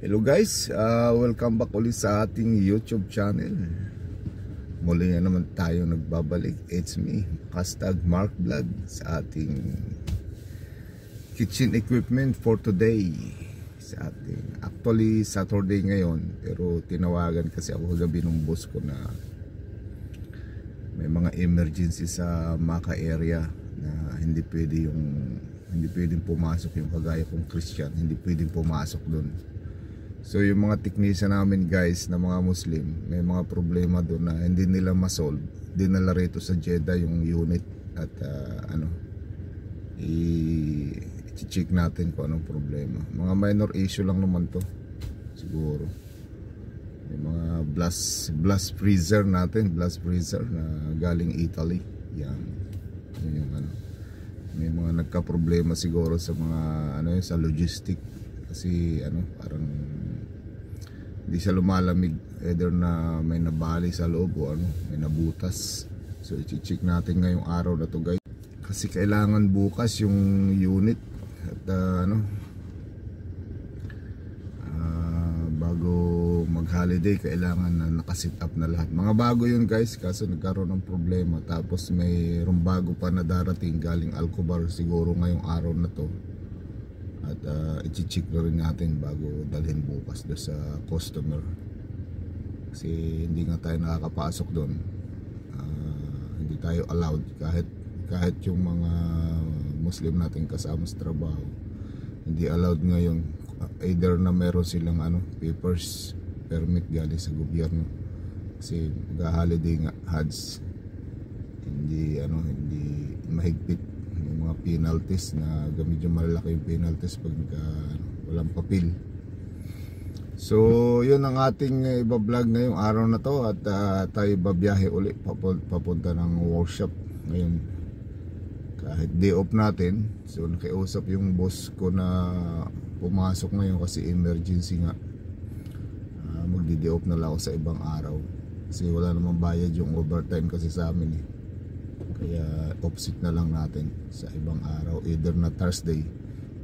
Hello guys, welcome back ulit sa ating YouTube channel. Muli na naman tayo nagbabalik. It's me, hashtag Mark Vlog, sa ating kitchen equipment for today. Sa ating, actually Saturday ngayon, pero tinawagan kasi ako gabi ng boss ko na may mga emergency sa Maka area na hindi pwedeng pumasok, yung kagaya kong Christian, hindi pwedeng pumasok doon. So yung mga technician namin guys na mga Muslim, may mga problema doon na hindi nila ma-solve. Dinala rito sa Jeddah yung unit at i-check natin kung anong problema. Mga minor issue lang naman to siguro. May mga blast freezer natin, blast freezer na galing Italy. Yan yung may mga nagka-problema siguro sa mga sa logistic kasi parang hindi siya lumalamig, either na may nabali sa loob o may nabutas. So i-check natin ngayong araw na to guys, kasi kailangan bukas yung unit at bago mag-holiday kailangan na nakasit up na lahat. Mga bago yun guys, kaso nagkaroon ng problema. Tapos mayroong bago pa na darating galing Alcobar siguro ngayong araw na to. At i-check na rin natin bago dalhin bukas doon sa customer, kasi hindi nga tayo nakakapasok doon. Hindi tayo allowed, kahit yung mga Muslim natin kasama sa trabaho, hindi allowed ngayon. Either na meron silang papers, permit galing sa gobyerno, kasi mag-holiday nga, Hajj, hindi mahigpit. May mga penalties na medyo malaki yung penalties pag walang papel. So yun ang ating iba-vlog ngayong araw na to. At tayo babiyahe ulit papunta ng workshop ngayon, kahit day off natin. So nakiusap yung boss ko na pumasok ngayon kasi emergency nga. Magdi-day off na lang ako sa ibang araw kasi wala namang bayad yung overtime kasi sa amin eh. Kaya offset na lang natin sa ibang araw, either na Thursday,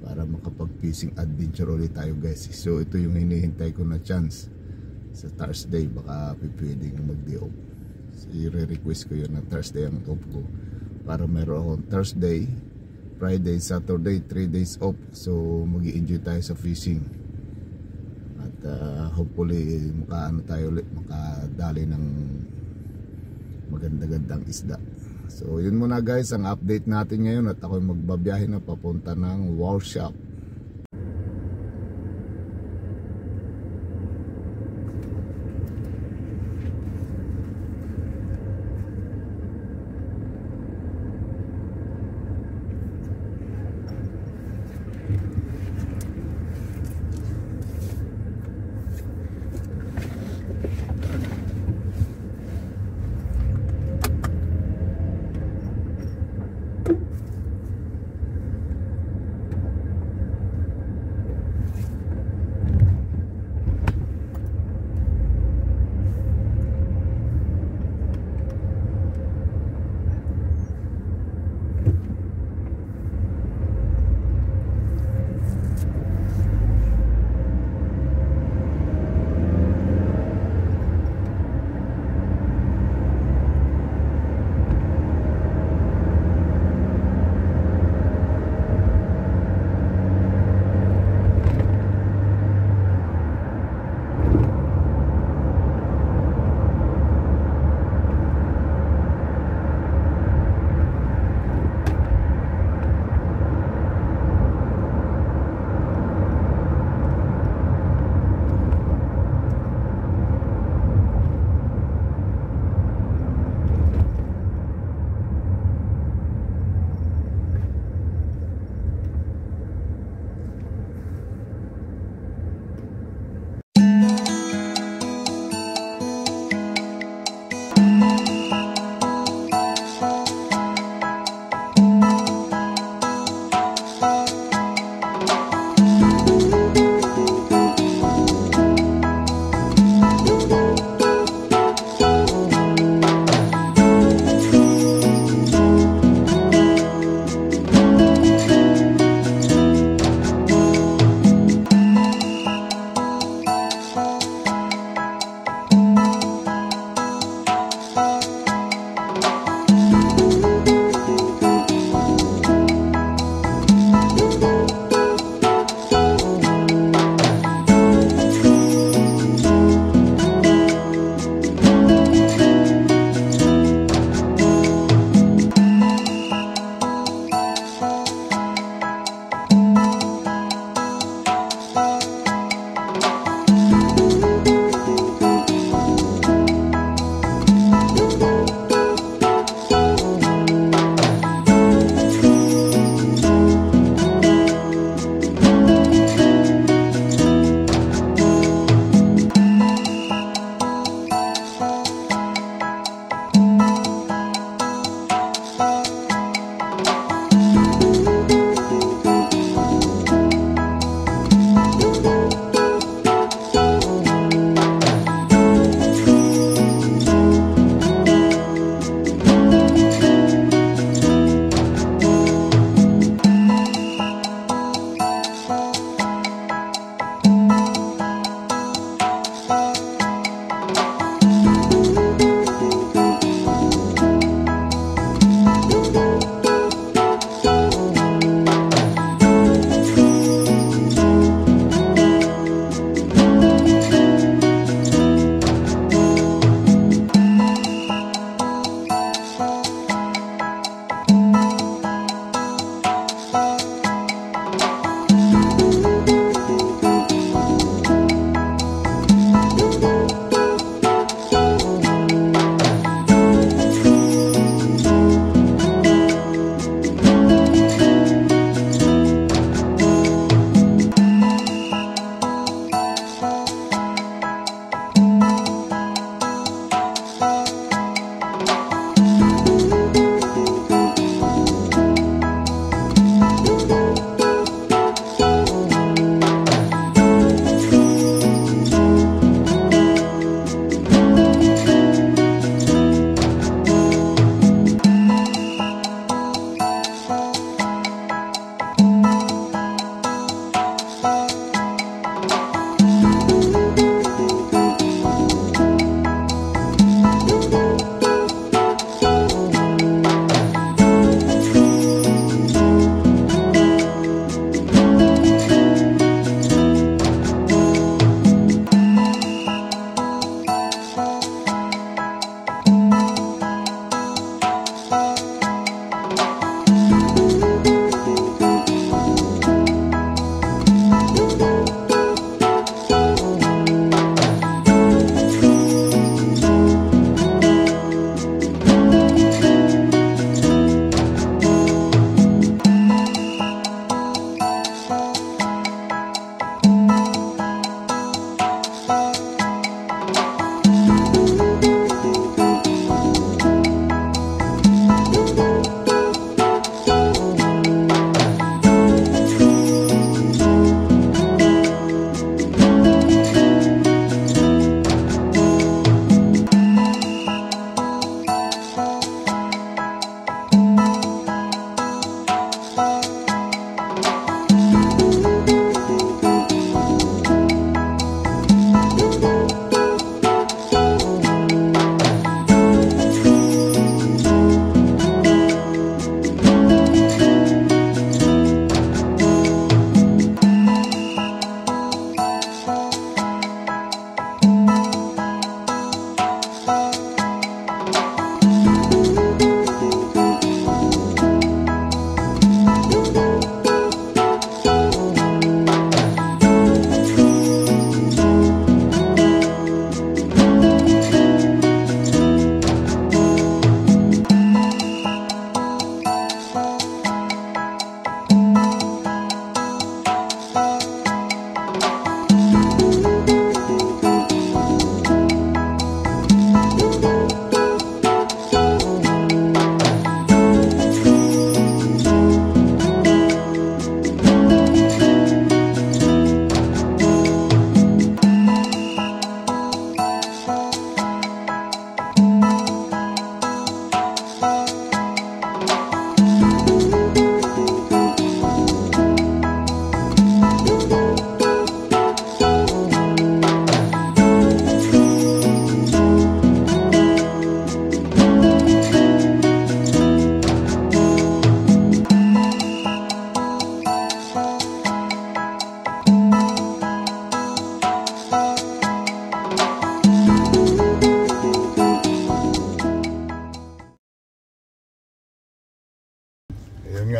para makapag-fishing adventure ulit tayo guys. So ito yung hinihintay ko na chance sa Thursday, baka pwedeng mag-day off. So i-request ko yun na Thursday ang off ko, para meron akong Thursday, Friday, Saturday, 3 days off. So mag-i-enjoy tayo sa fishing at hopefully tayo ulit, makadali ng maganda-gandang isda. So yun muna guys ang update natin ngayon, at ako'y magbabiyahe na papunta ng workshop.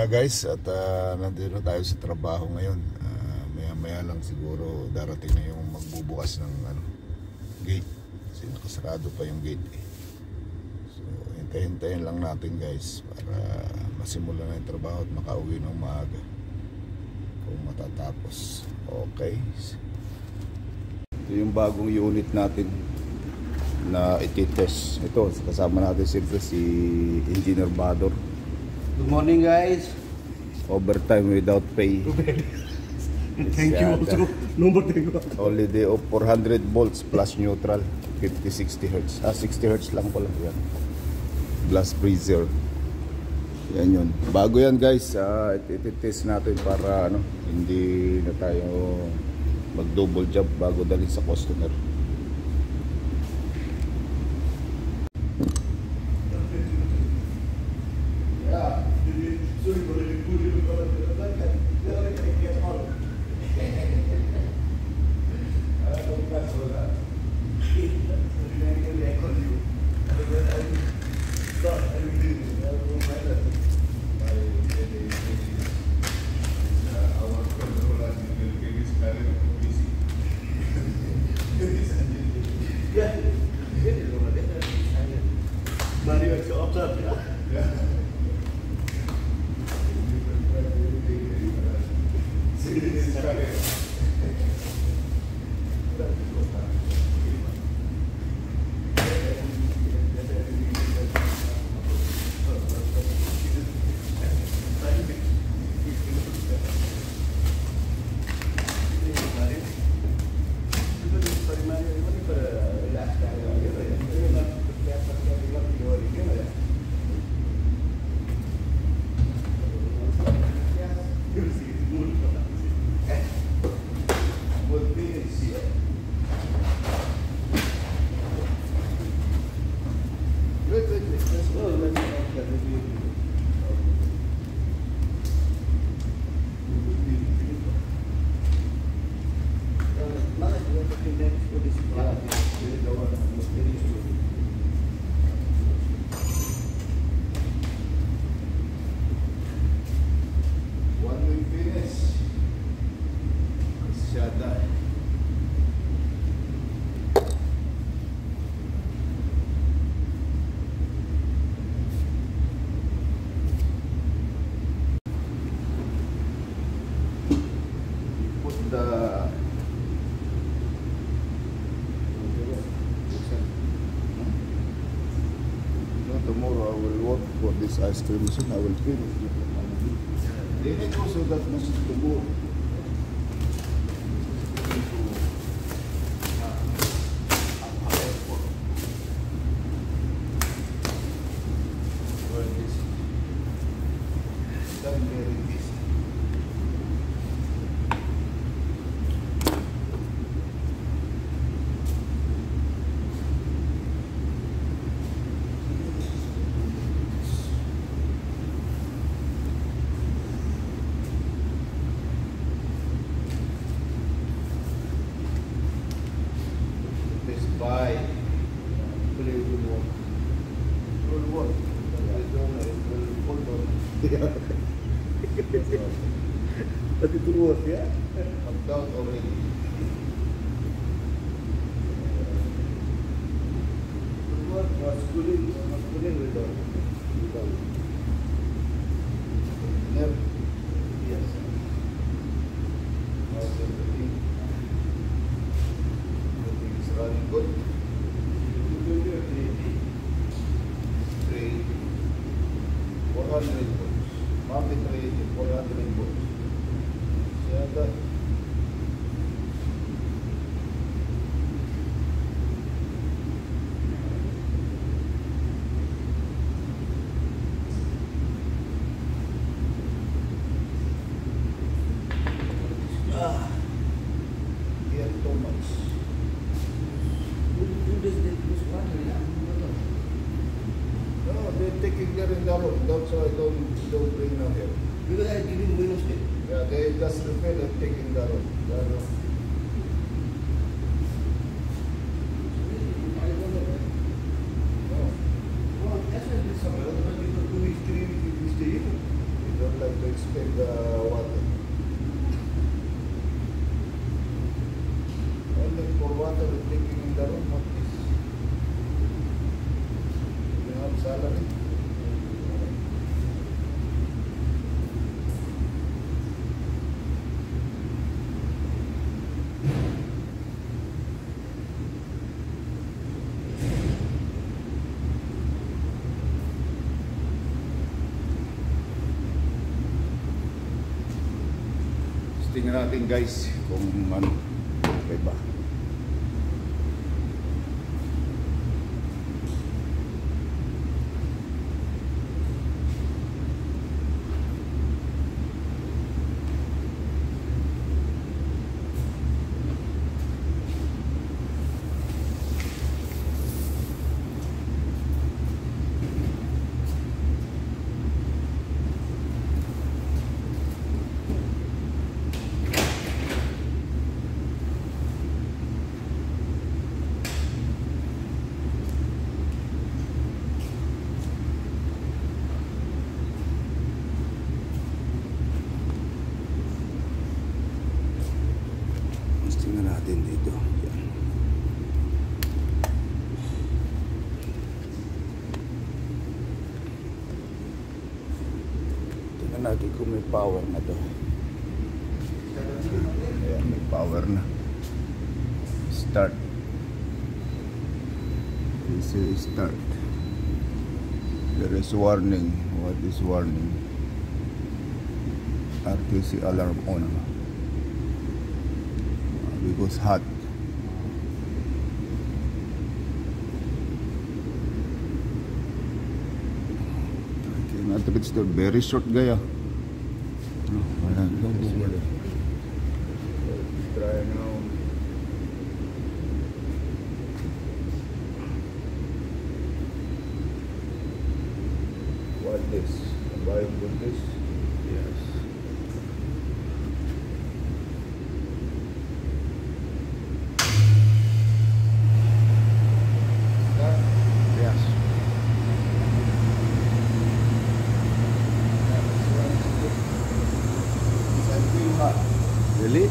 guys, at nandito tayo sa trabaho ngayon. Maya lang siguro darating na yung magbubukas ng gate kasi nakasarado pa yung gate eh. So hintayin lang natin guys para masimula na yung trabaho at makauwi ng maaga kung matatapos. Okay, ito yung bagong unit natin na ititest. Ito kasama natin siyempre si Engineer Bador. Good morning guys. Overtime without pay. Thank you also. Number thank you. Only day of 400 volts plus neutral 50-60 Hz. 60 Hz lang pala yan. Blast freezer. Yan yun. Bago yan guys, ititest natin para hindi na tayo mag double job bago dalhin sa customer. Tomorrow I will work for this ice cream machine. I will finish it. They need also that machine to go. But it will work, yeah? I'm down already. Schooling will done. Yep. Yes. Everything is running good. 400 volts. Market rate 400 volts. Yeah, that. Here too much. No, they're taking care in the road. That's why don't bring them here. Because I didn't Wednesday. Yeah, they just refill and taking the road. No. Well, that's why this summer, otherwise you got 2 weeks, 3 weeks, you stay here. We don't like to contractor thinking in the room, what is? You have salary? Tingnan natin guys kung ano, okay ba. Tingnan natin dito. Yan. Tingnan natin kung may power na to. Ayan, may power na. Start. This is start. There is warning. What is warning? RTC alarm on. Because hot. Okay, not a bit still very short gaya. Try now. What this? Buying with this? Yes. Really?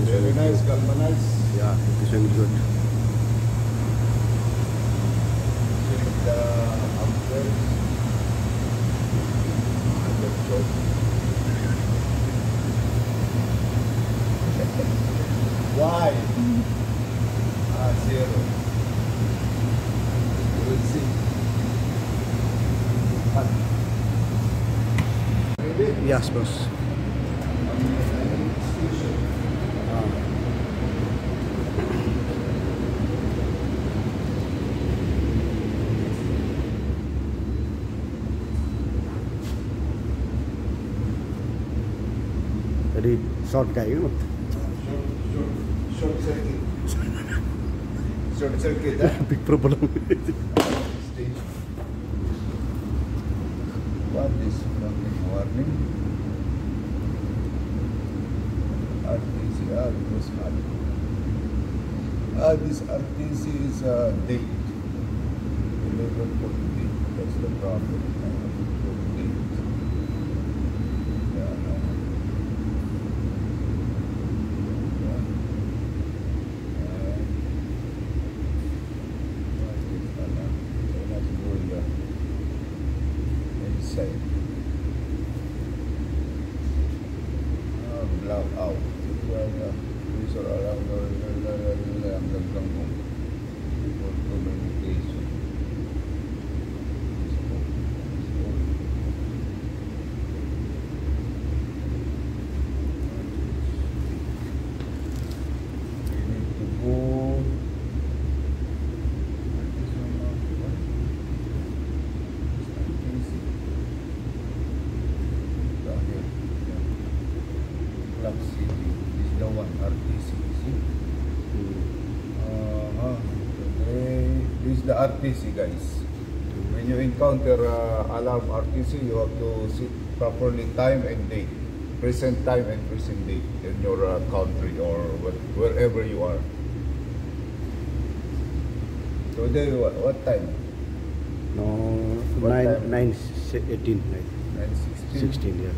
Very nice, galvanized. Yeah, it is very good. Check the amperes. Why? Zero. You will see. Ready? Yes, boss. Jadi short kayak gitu. Short circuit. Short circuit, eh? Big problem. Stage. What is warning? RTC, this hot. This RTC is date. 11:48. That's the problem. 11:48. Yeah, no. Block out. These are around the for communication. We need to go. Club City is the one, RTC, see? This is the RTC, guys. When you encounter alarm RTC, you have to set properly time and date, present time and present date in your country or wherever you are. Today, what time? No, What 9, time? 9, 18, 9:16. 16, yeah.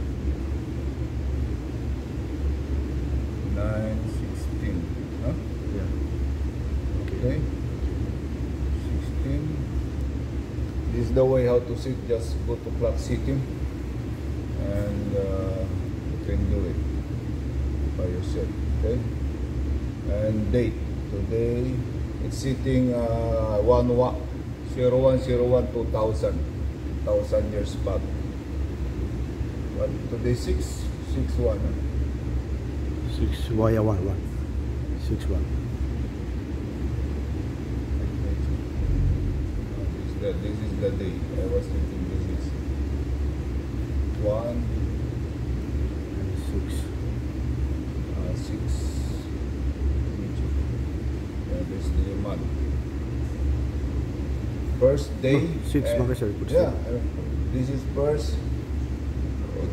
9:16. Huh? Yeah. Okay. 16. This is the way how to sit. Just go to clock sitting, and you can do it by yourself. Okay. And date today. It's sitting 01/01/2000 years back. But today 6/1. 6, yeah, 1. 6, 1. This is the day. I was thinking this is 1, 6. 6. Yeah, this is the month. First day. 6, and- mga sir, put Yeah, sir. this is first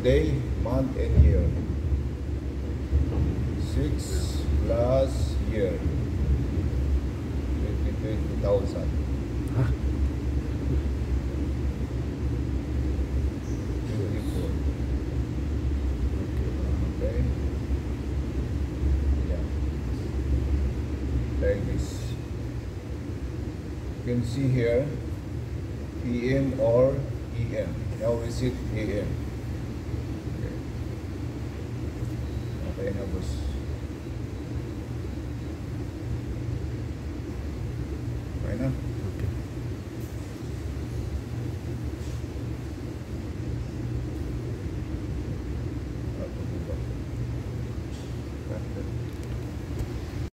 day, month, and year. 6 plus year. 20,000. Huh? 24. Okay. Yeah. Like this. You can see here PM or EM. Now we sit AM. Okay. Okay, now boss. Okay na. Okay.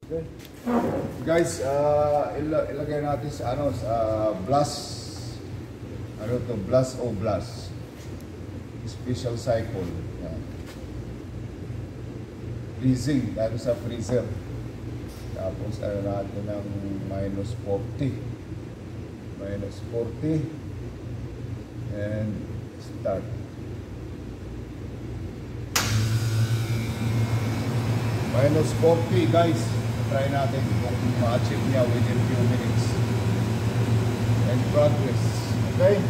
Okay. Guys, ilagay natin sa blast o blast special cycle. Yan. Freezing dito sa freezer. Tapos natin ng -40 and start. -40 guys. Try natin kung ma-achieve niya within few minutes. And progress. Okay?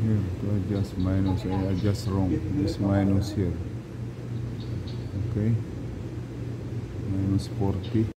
Here, to adjust minus. I adjust wrong. This minus here. Okay? -40.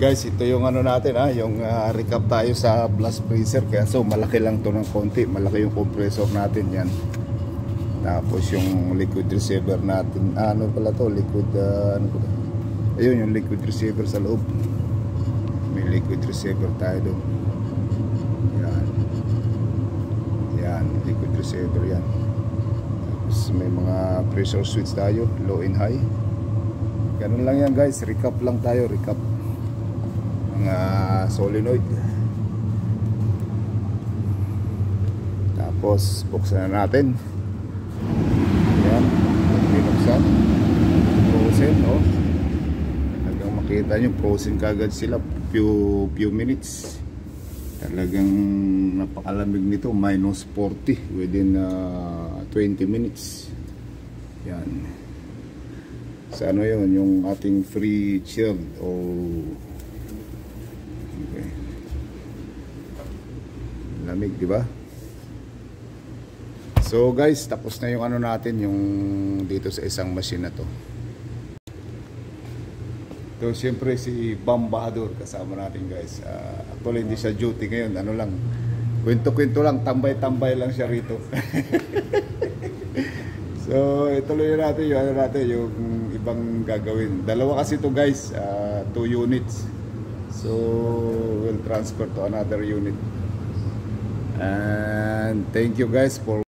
Guys, ito yung natin yung recap tayo sa blast freezer. Kaya so malaki lang to ng konti, malaki yung compressor natin yan. Tapos yung liquid receiver natin, pala to, liquid ayun yung liquid receiver sa loob. May liquid receiver tayo doon. Yan. Yan, liquid receiver yan. Tapos Tapos may mga pressure switch tayo, low and high. Ganun lang yan guys, recap lang tayo, recap. Mga solenoid. Tapos buksan na natin. Ayan, binuksan. Frozen, oh. Talagang makita nyo, frozen kagad sila. Few minutes. Talagang napakalamig nito, minus 40 within 20 minutes. Yan. Sa ano yun, yung ating free chilled o okay. Lamig, di ba? So guys, tapos na yung ano natin, yung dito sa isang machine na to. So siyempre si Bam Bahadur kasama natin guys. Actually hindi siya duty ngayon, ano lang, kwento-kwento lang, tambay-tambay lang siya rito. So ituloy natin yung ano natin, yung ibang gagawin. Dalawa kasi to guys, 2 units. So we'll transfer to another unit. And thank you guys for